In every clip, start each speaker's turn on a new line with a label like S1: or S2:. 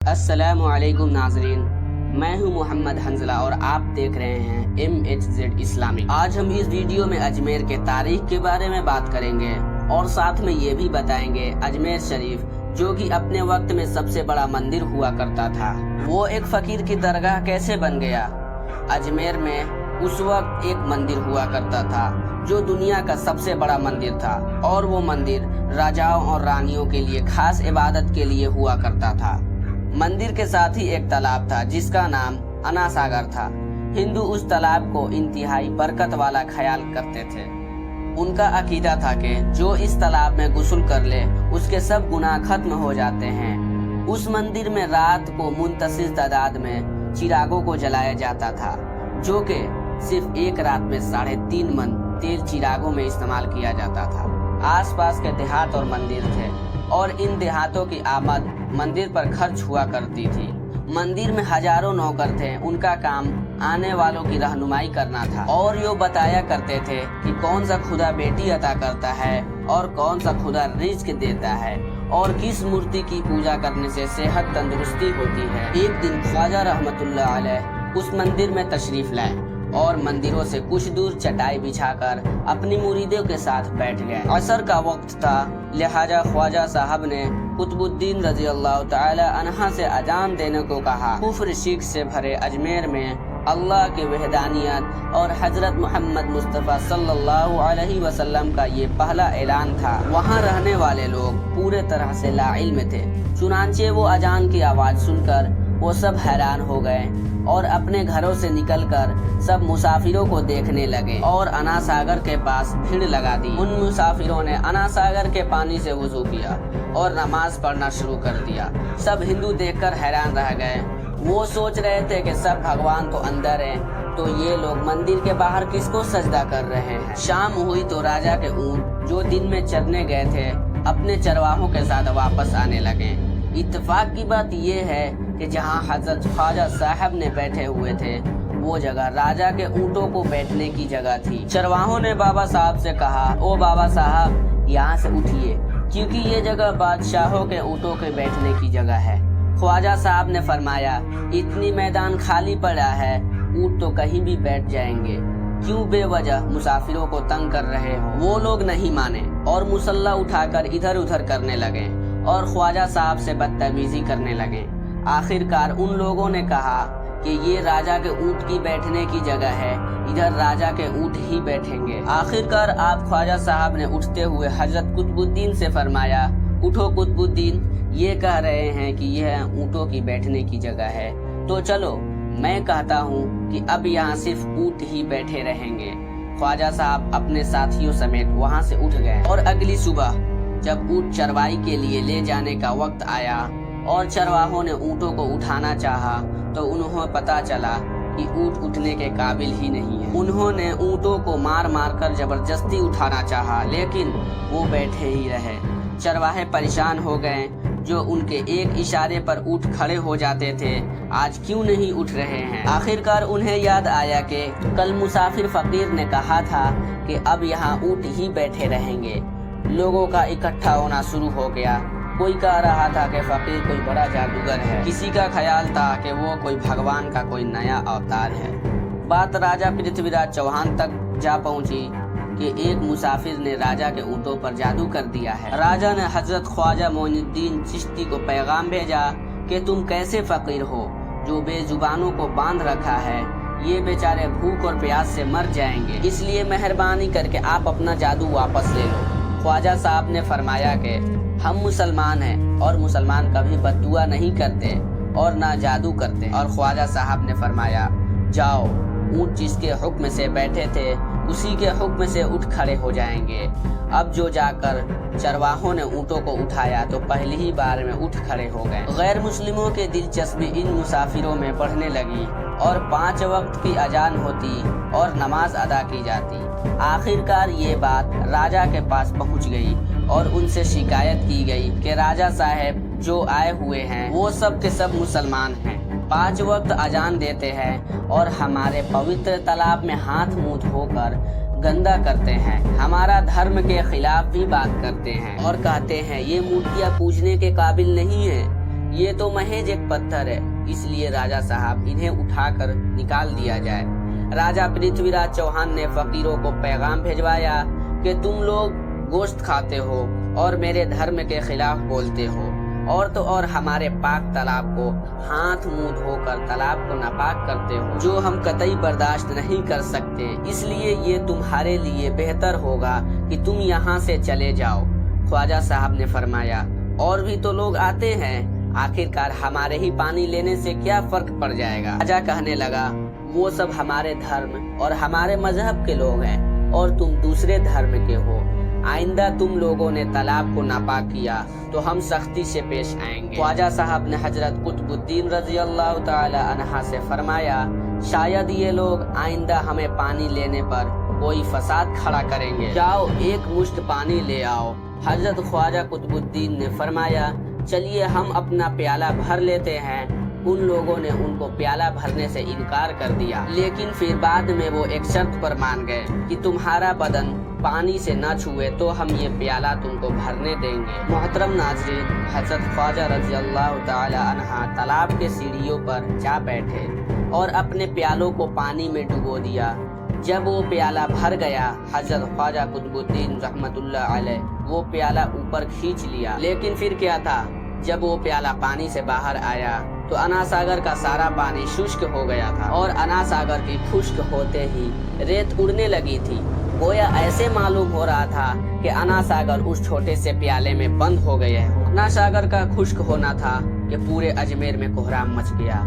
S1: अस्सलामु अलैकुम नाजरीन, मैं हूं मोहम्मद हंजला और आप देख रहे हैं MHZ इस्लामिक। आज हम इस वीडियो में अजमेर के तारीख के बारे में बात करेंगे और साथ में ये भी बताएंगे अजमेर शरीफ जो कि अपने वक्त में सबसे बड़ा मंदिर हुआ करता था, वो एक फकीर की दरगाह कैसे बन गया। अजमेर में उस वक्त एक मंदिर हुआ करता था जो दुनिया का सबसे बड़ा मंदिर था और वो मंदिर राजाओं और रानियों के लिए खास इबादत के लिए हुआ करता था। मंदिर के साथ ही एक तालाब था जिसका नाम अना सागर था। हिंदू उस तालाब को इंतहाई बरकत वाला ख्याल करते थे। उनका अकीदा था कि जो इस तालाब में गुस्ल कर ले उसके सब गुनाह खत्म हो जाते हैं। उस मंदिर में रात को मुंतसिर तादाद में चिरागों को जलाया जाता था जो कि सिर्फ एक रात में 3.5 मन तेल चिरागों में इस्तेमाल किया जाता था। आसपास के देहात और मंदिर थे और इन देहातों की आमद मंदिर पर खर्च हुआ करती थी। मंदिर में हजारों नौकर थे, उनका काम आने वालों की रहनुमाई करना था और यो बताया करते थे कि कौन सा खुदा बेटी अता करता है और कौन सा खुदा रिज्क देता है और किस मूर्ति की पूजा करने से सेहत तंदुरुस्ती होती है। एक दिन ख्वाजा रहमतुल्लाह अलैह उस मंदिर में तशरीफ लाए और मंदिरों से कुछ दूर चटाई बिछाकर अपनी मुरीदों के साथ बैठ गए। असर का वक्त था, लिहाजा ख्वाजा साहब ने कुतुबुद्दीन रजी अल्लाह तआला अन्हा से अजान देने को कहा। कुफ्र शिर्क से भरे अजमेर में अल्लाह की वहदानियत और हजरत मोहम्मद मुस्तफ़ा सल्लल्लाहु अलैहि वसल्लम का ये पहला ऐलान था। वहाँ रहने वाले लोग पूरे तरह से लाइल्म थे, चुनांचे वो अजान की आवाज़ सुनकर वो सब हैरान हो गए और अपने घरों से निकलकर सब मुसाफिरों को देखने लगे और अना सागर के पास भीड़ लगा दी। उन मुसाफिरों ने अना सागर के पानी से वुजू किया और नमाज पढ़ना शुरू कर दिया। सब हिंदू देखकर हैरान रह गए। वो सोच रहे थे कि सब भगवान तो अंदर हैं, तो ये लोग मंदिर के बाहर किसको सजदा कर रहे हैं। शाम हुई तो राजा के ऊंट जो दिन में चरने गए थे अपने चरवाहों के साथ वापस आने लगे। इत्तेफाक की बात ये है कि जहाँ हजरत ख्वाजा साहब ने बैठे हुए थे वो जगह राजा के ऊँटों को बैठने की जगह थी। चरवाहों ने बाबा साहब से कहा, ओ बाबा साहब यहाँ से उठिए क्योंकि ये जगह बादशाहों के ऊँटों के बैठने की जगह है। ख्वाजा साहब ने फरमाया, इतनी मैदान खाली पड़ा है, ऊँट तो कहीं भी बैठ जाएंगे, क्यों बेवजह मुसाफिरों को तंग कर रहे हो। वो लोग नहीं माने और मुसल्ला उठाकर इधर उधर करने लगे और ख्वाजा साहब से बदतमीजी करने लगे। आखिरकार उन लोगों ने कहा कि ये राजा के ऊँट की बैठने की जगह है, इधर राजा के ऊँट ही बैठेंगे। आखिरकार आप ख्वाजा साहब ने उठते हुए हजरत कुतुबुद्दीन से फरमाया, उठो कुतुबुद्दीन, ये कह रहे हैं कि यह ऊँटों की बैठने की जगह है, तो चलो मैं कहता हूँ कि अब यहाँ सिर्फ ऊँट ही बैठे रहेंगे। ख्वाजा साहब अपने साथियों समेत वहाँ से उठ गए और अगली सुबह जब ऊँट चरवाई के लिए ले जाने का वक्त आया और चरवाहों ने ऊँटों को उठाना चाहा तो उन्हें पता चला कि ऊँट उठने के काबिल ही नहीं है। उन्होंने ऊँटों को मार मार कर जबरदस्ती उठाना चाहा लेकिन वो बैठे ही रहे। चरवाहे परेशान हो गए जो उनके एक इशारे पर ऊँट खड़े हो जाते थे, आज क्यों नहीं उठ रहे हैं। आखिरकार उन्हें याद आया कि कल मुसाफिर फकीर ने कहा था कि अब यहाँ ऊँट ही बैठे रहेंगे। लोगों का इकट्ठा होना शुरू हो गया। कोई कह रहा था कि फकीर कोई बड़ा जादूगर है, किसी का ख्याल था कि वो कोई भगवान का कोई नया अवतार है। बात राजा पृथ्वीराज चौहान तक जा पहुंची कि एक मुसाफिर ने राजा के ऊँटों पर जादू कर दिया है। राजा ने हजरत ख्वाजा मोइनुद्दीन चिश्ती को पैगाम भेजा कि तुम कैसे फकीर हो जो बेजुबानों को बांध रखा है, ये बेचारे भूख और प्यास से मर जाएंगे, इसलिए मेहरबानी करके आप अपना जादू वापस ले लो। ख्वाजा साहब ने फरमाया कि हम मुसलमान हैं और मुसलमान कभी बद्दुआ नहीं करते और ना जादू करते। और ख्वाजा साहब ने फरमाया, जाओ, ऊँट जिसके हुक्म से बैठे थे उसी के हुक्म से उठ खड़े हो जाएंगे। अब जो जाकर चरवाहों ने ऊँटों को उठाया तो पहली ही बार में उठ खड़े हो गए। गैर मुस्लिमों की दिलचस्पी इन मुसाफिरों में बढ़ने लगी और 5 वक्त की अजान होती और नमाज अदा की जाती। आखिरकार ये बात राजा के पास पहुंच गई और उनसे शिकायत की गई कि राजा साहब जो आए हुए हैं वो सब के सब मुसलमान हैं, 5 वक्त अजान देते हैं और हमारे पवित्र तालाब में हाथ मुंह धोकर गंदा करते हैं, हमारा धर्म के खिलाफ भी बात करते हैं और कहते हैं ये मूर्तियाँ पूजने के काबिल नहीं है। ये तो महज एक पत्थर है, इसलिए राजा साहब इन्हें उठाकर निकाल दिया जाए। राजा पृथ्वीराज चौहान ने फकीरों को पैगाम भेजवाया कि तुम लोग गोश्त खाते हो और मेरे धर्म के खिलाफ बोलते हो, और तो और हमारे पाक तालाब को हाथ मुंह धोकर तालाब को नापाक करते हो, जो हम कतई बर्दाश्त नहीं कर सकते। इसलिए ये तुम्हारे लिए बेहतर होगा कि तुम यहाँ से चले जाओ। ख्वाजा साहब ने फरमाया, और भी तो लोग आते हैं, आखिरकार हमारे ही पानी लेने से क्या फर्क पड़ जाएगा। राजा कहने लगा, वो सब हमारे धर्म और हमारे मजहब के लोग हैं और तुम दूसरे धर्म के हो। आइंदा तुम लोगों ने तालाब को नापाक किया तो हम सख्ती से पेश आएंगे। ख्वाजा साहब ने हजरत कुतुबुद्दीन रजी अल्लाह ताला अन्हा से फरमाया, शायद ये लोग आइंदा हमें पानी लेने पर कोई फसाद खड़ा करेंगे, जाओ एक मुश्त पानी ले आओ। हजरत ख्वाजा कुतुबुद्दीन ने फरमाया, चलिए हम अपना प्याला भर लेते हैं। उन लोगों ने उनको प्याला भरने से इनकार कर दिया, लेकिन फिर बाद में वो एक शर्त पर मान गए कि तुम्हारा बदन पानी से न छुए तो हम ये प्याला तुमको भरने देंगे। मोहतरम नाज़रीन, हज़रत ख्वाजा रज़ी अल्लाह ताला अन्हा तालाब के सीढ़ियों पर जा बैठे और अपने प्यालों को पानी में डुबो दिया। जब वो प्याला भर गया, हज़रत ख्वाजा कुतुबुद्दीन रहमतुल्लाह अलैह वो प्याला ऊपर खींच लिया, लेकिन फिर क्या था, जब वो प्याला पानी से बाहर आया तो अना सागर का सारा पानी शुष्क हो गया था और अना सागर की खुश्क होते ही रेत उड़ने लगी थी। गोया ऐसे मालूम हो रहा था कि अना सागर उस छोटे से प्याले में बंद हो गए हैं। अना सागर का खुश्क होना था कि पूरे अजमेर में कोहराम मच गया।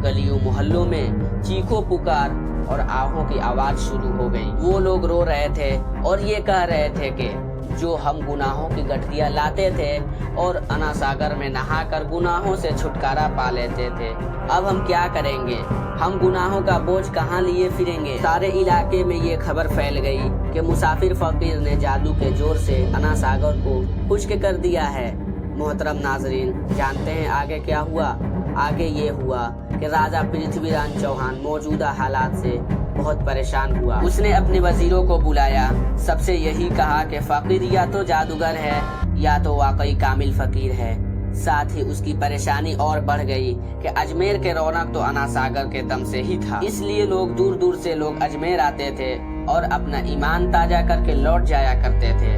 S1: गलियों मोहल्लों में चीखों पुकार और आहों की आवाज शुरू हो गई। वो लोग रो रहे थे और ये कह रहे थे कि जो हम गुनाहों की गठरियाँ लाते थे और अना सागर में नहाकर गुनाहों से छुटकारा पा लेते थे, अब हम क्या करेंगे, हम गुनाहों का बोझ कहाँ लिए फिरेंगे। सारे इलाके में ये खबर फैल गई कि मुसाफिर फकीर ने जादू के जोर से अना सागर को खुश्क कर दिया है। मोहतरम नाजरीन, जानते हैं आगे क्या हुआ? आगे ये हुआ कि राजा पृथ्वीराज चौहान मौजूदा हालात से बहुत परेशान हुआ। उसने अपने वजीरों को बुलाया, सबसे यही कहा कि फकीर या तो जादूगर है या तो वाकई कामिल फकीर है। साथ ही उसकी परेशानी और बढ़ गई कि अजमेर के रौनक तो अना सागर के दम से ही था, इसलिए लोग दूर दूर से लोग अजमेर आते थे और अपना ईमान ताजा करके लौट जाया करते थे।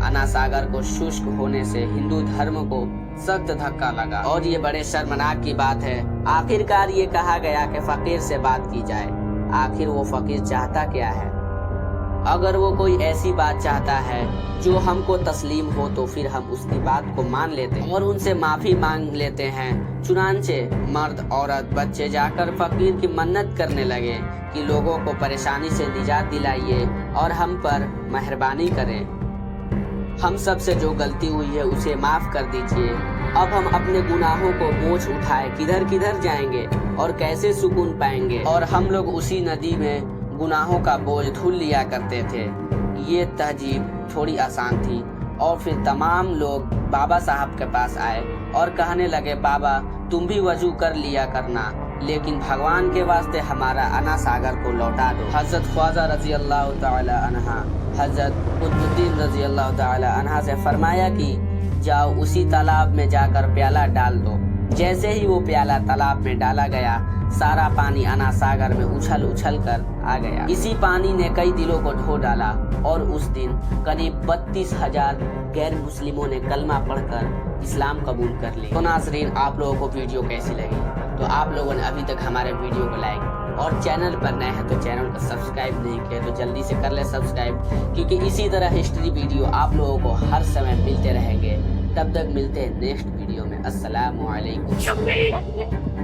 S1: अना सागर को शुष्क होने से हिंदू धर्म को सख्त धक्का लगा और ये बड़े शर्मनाक की बात है। आखिरकार ये कहा गया कि फकीर से बात की जाए। आखिर वो फकीर चाहता क्या है? अगर वो कोई ऐसी बात चाहता है जो हमको तस्लीम हो तो फिर हम उसकी बात को मान लेते हैं और उनसे माफी मांग लेते हैं। चुनांचे मर्द औरत बच्चे जाकर फकीर की मन्नत करने लगे कि लोगों को परेशानी से निजात दिलाइए और हम पर मेहरबानी करें। हम सब से जो गलती हुई है उसे माफ कर दीजिए। अब हम अपने गुनाहों को बोझ उठाए किधर किधर जाएंगे और कैसे सुकून पाएंगे। और हम लोग उसी नदी में गुनाहों का बोझ धुल लिया करते थे। ये तहजीब थोड़ी आसान थी और फिर तमाम लोग बाबा साहब के पास आए और कहने लगे, बाबा तुम भी वजू कर लिया करना, लेकिन भगवान के वास्ते हमारा अना सागर को लौटा दो। हजरत ख्वाजा रजी अल्लाह ताला अन्हा हजरत कुतुबुद्दीन रजी अल्लाह ताला अन्हा से फरमाया कि जाओ उसी तालाब में जाकर प्याला डाल दो। जैसे ही वो प्याला तालाब में डाला गया, सारा पानी अना सागर में उछल उछल कर आ गया। इसी पानी ने कई दिलों को धो डाला और उस दिन करीब 32,000 गैर मुस्लिमों ने कलमा पढ़कर इस्लाम कबूल कर ली। तो नाज़रीन, आप लोगों को वीडियो कैसी लगी? तो आप लोगों ने अभी तक हमारे वीडियो को लाइक और चैनल पर नए हैं तो चैनल को सब्सक्राइब नहीं किया तो जल्दी से कर ले सब्सक्राइब, क्योंकि इसी तरह हिस्ट्री वीडियो आप लोगों को हर समय मिलते रहेंगे। तब तक मिलते हैं नेक्स्ट वीडियो में। अस्सलामु अलैकुम।